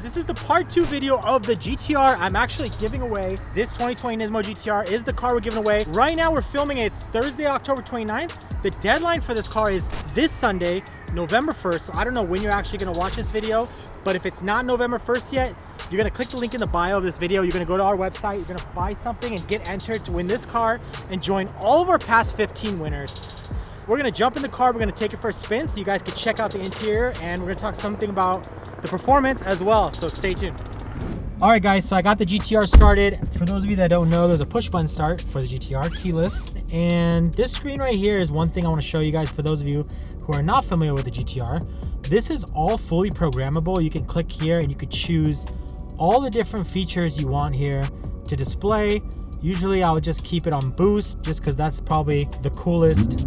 This is the part 2 video of the GTR. I'm actually giving away this 2020 Nismo GTR is the car we're giving away. Right now we're filming it. It's Thursday, October 29th. The deadline for this car is this Sunday, November 1st. So I don't know when you're actually gonna watch this video, but if it's not November 1st yet, you're gonna click the link in the bio of this video. You're gonna go to our website, you're gonna buy something and get entered to win this car and join all of our past 15 winners. We're gonna jump in the car, we're gonna take it for a spin so you guys can check out the interior, and we're gonna talk something about the performance as well, so stay tuned. All right guys, so I got the GTR started. For those of you that don't know, there's a push button start for the GTR, keyless. And this screen right here is one thing I wanna show you guys for those of you who are not familiar with the GTR. This is all fully programmable. You can click here and you could choose all the different features you want here to display. Usually I would just keep it on boost just because that's probably the coolest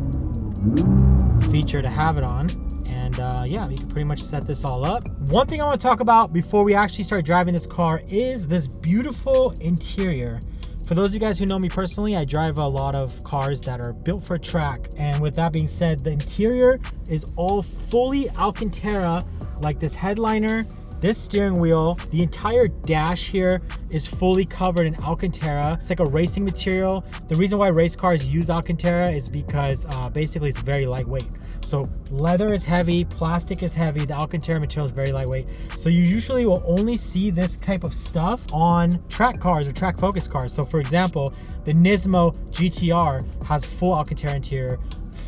feature to have it on. And yeah, you can pretty much set this all up. One thing I want to talk about before we actually start driving this car is this beautiful interior. For those of you guys who know me personally, I drive a lot of cars that are built for track, and with that being said, the interior is all fully Alcantara, like this headliner, this steering wheel, the entire dash here is fully covered in Alcantara. It's like a racing material. The reason why race cars use Alcantara is because basically it's very lightweight. So leather is heavy, plastic is heavy, the Alcantara material is very lightweight. So you usually will only see this type of stuff on track cars or track focus cars. So for example, the Nismo GTR has full Alcantara interior,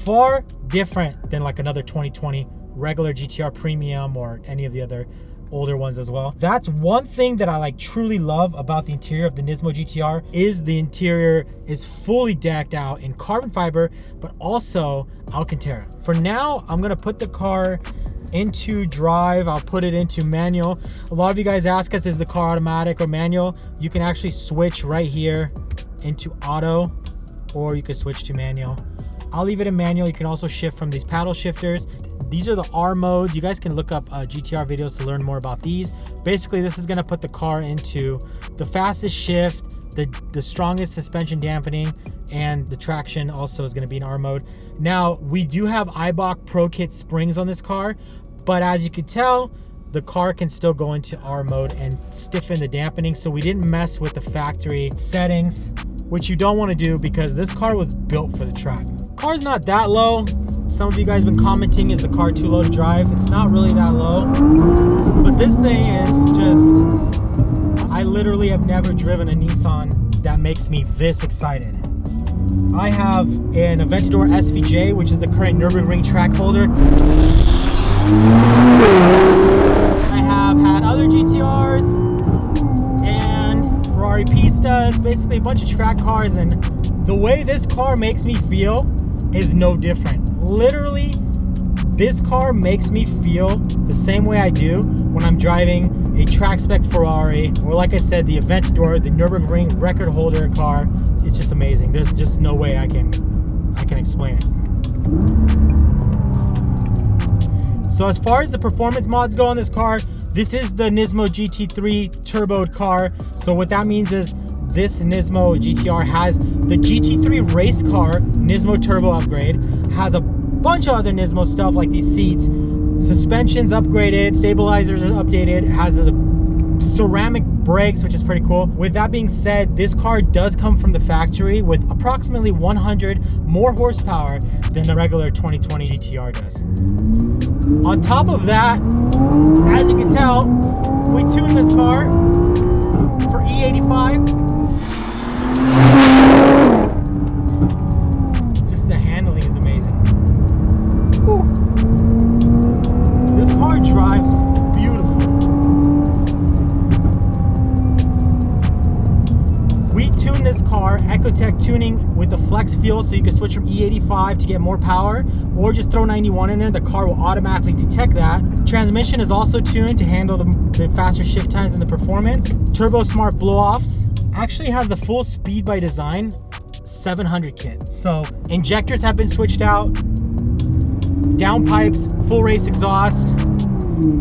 far different than like another 2020 regular GTR Premium or any of the other older ones as well. That's one thing that I like truly love about the interior of the Nismo GTR is the interior is fully decked out in carbon fiber, but also Alcantara. For now, I'm gonna put the car into drive. I'll put it into manual. A lot of you guys ask us, is the car automatic or manual? You can actually switch right here into auto, or you can switch to manual. I'll leave it in manual. You can also shift from these paddle shifters. These are the R modes. You guys can look up GTR videos to learn more about these. Basically, this is gonna put the car into the fastest shift, the strongest suspension dampening, and the traction also is gonna be in R mode. Now, we do have EIBACH Pro Kit springs on this car, but as you can tell, the car can still go into R mode and stiffen the dampening, so we didn't mess with the factory settings, which you don't wanna do because this car was built for the track. Car's not that low. Some of you guys have been commenting, is the car too low to drive? It's not really that low, but this thing is just, I literally have never driven a Nissan that makes me this excited. I have an Aventador SVJ, which is the current Nürburgring track holder. I have had other GTRs and Ferrari Pistas, basically a bunch of track cars, and the way this car makes me feel is no different. Literally, this car makes me feel the same way I do when I'm driving a track spec Ferrari, or like I said, the Aventador, the Nürburgring record holder car. It's just amazing. There's just no way I can explain it. So as far as the performance mods go on this car, this is the Nismo GT3 turboed car. So what that means is this Nismo GTR has the GT3 race car Nismo turbo upgrade, has a bunch of other Nismo stuff like these seats, suspension's upgraded, stabilizers are updated, has the ceramic brakes, which is pretty cool. With that being said, this car does come from the factory with approximately 100 more horsepower than the regular 2020 GTR does. On top of that, as you can tell, we tuned this car for E85. Just the handling is amazing. Whew. This car drives beautiful. We tuned this car, ECUTEK tuning with the flex fuel, so you can switch from E85 to get more power, or just throw 91 in there. The car will automatically detect that. Transmission is also tuned to handle the faster shift times and the performance. Turbo Smart blow-offs. Actually has the full speed by design 700 kit. So injectors have been switched out, downpipes, full race exhaust,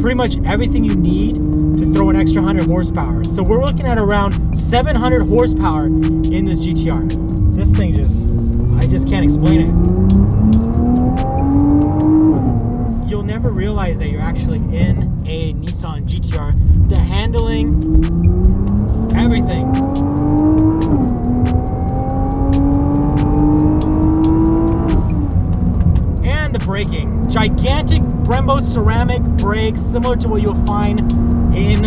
pretty much everything you need to throw an extra 100 horsepower. So we're looking at around 700 horsepower in this GTR. This thing I just can't explain it. You'll never realize that you're actually in a Nissan GTR. The handling, everything. And the braking. Gigantic Brembo ceramic brakes, similar to what you'll find in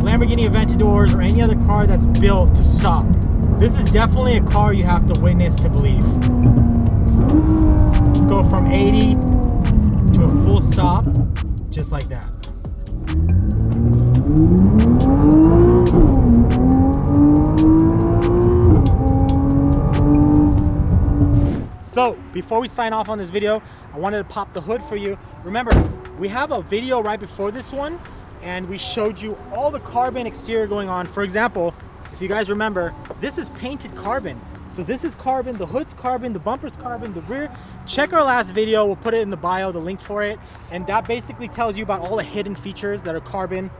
Lamborghini Aventadors or any other car that's built to stop. This is definitely a car you have to witness to believe. Let's go from 80 to a full stop, just like that. So before we sign off on this video, I wanted to pop the hood for you. Remember, we have a video right before this one, and we showed you all the carbon exterior going on. For example, if you guys remember, this is painted carbon. So this is carbon, the hood's carbon, the bumper's carbon, the rear. Check our last video, we'll put it in the bio, the link for it. And that basically tells you about all the hidden features that are carbon,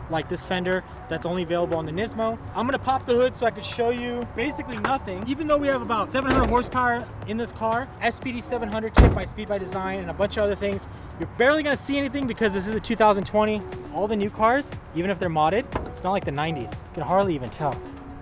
like this fender that's only available on the Nismo. I'm gonna pop the hood so I could show you basically nothing. Even though we have about 700 horsepower in this car, SPD 700 kit by Speed by Design and a bunch of other things, you're barely gonna see anything because this is a 2020. All the new cars, even if they're modded, it's not like the 90s. You can hardly even tell.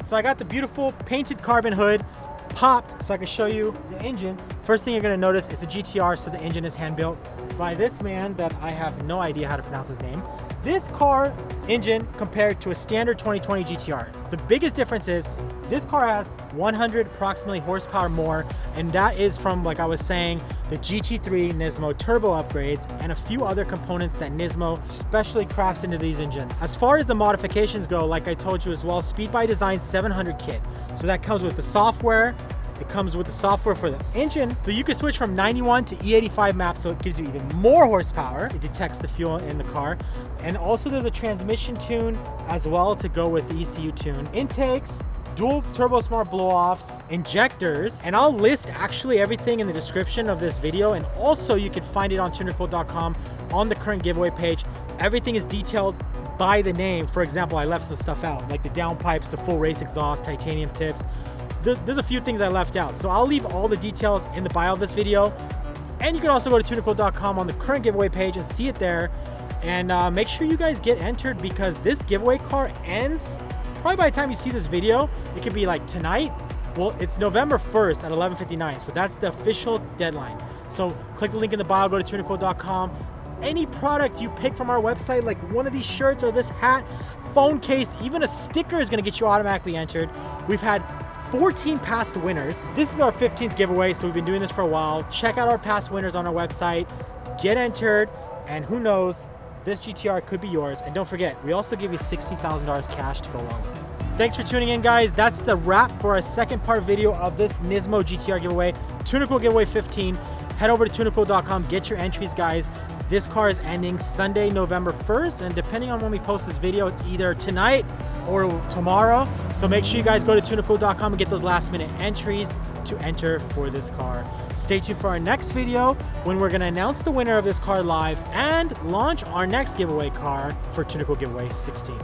So I got the beautiful painted carbon hood popped so I can show you the engine. First thing you're gonna notice is a GTR, so the engine is hand built by this man that I have no idea how to pronounce his name. This car engine compared to a standard 2020 GTR. The biggest difference is this car has 100 approximately horsepower more, and that is from, like I was saying, the GT3 Nismo turbo upgrades and a few other components that Nismo specially crafts into these engines. As far as the modifications go, like I told you as well, Speed by Design 700 kit. So that comes with the software. It comes with the software for the engine, so you can switch from 91 to E85 map, so it gives you even more horsepower. It detects the fuel in the car. And also there's a transmission tune as well to go with the ECU tune. Intakes, dual turbo smart blow-offs, injectors, and I'll list actually everything in the description of this video, and also you can find it on tunercool.com on the current giveaway page. Everything is detailed by the name. For example, I left some stuff out, like the downpipes, the full race exhaust, titanium tips. There's a few things I left out, so I'll leave all the details in the bio of this video. And you can also go to tunercool.com on the current giveaway page and see it there. And make sure you guys get entered, because this giveaway car ends probably by the time you see this video. It could be like tonight. Well, it's November 1st at 11:59, so that's the official deadline. So click the link in the bio, go to tunercool.com. Any product you pick from our website, like one of these shirts or this hat, phone case, even a sticker, is going to get you automatically entered. We've had 14 past winners. This is our 15th giveaway, so we've been doing this for a while. Check out our past winners on our website, get entered, and who knows, this GTR could be yours. And don't forget, we also give you $60,000 cash to go along with it. Thanks for tuning in, guys. That's the wrap for our second part video of this Nismo GTR giveaway, Tunercool giveaway 15. Head over to tunercool.com, get your entries, guys. This car is ending Sunday, November 1st, and depending on when we post this video, it's either tonight or tomorrow. So make sure you guys go to tunercool.com and get those last minute entries to enter for this car. Stay tuned for our next video when we're going to announce the winner of this car live and launch our next giveaway car for Tunercool giveaway 16.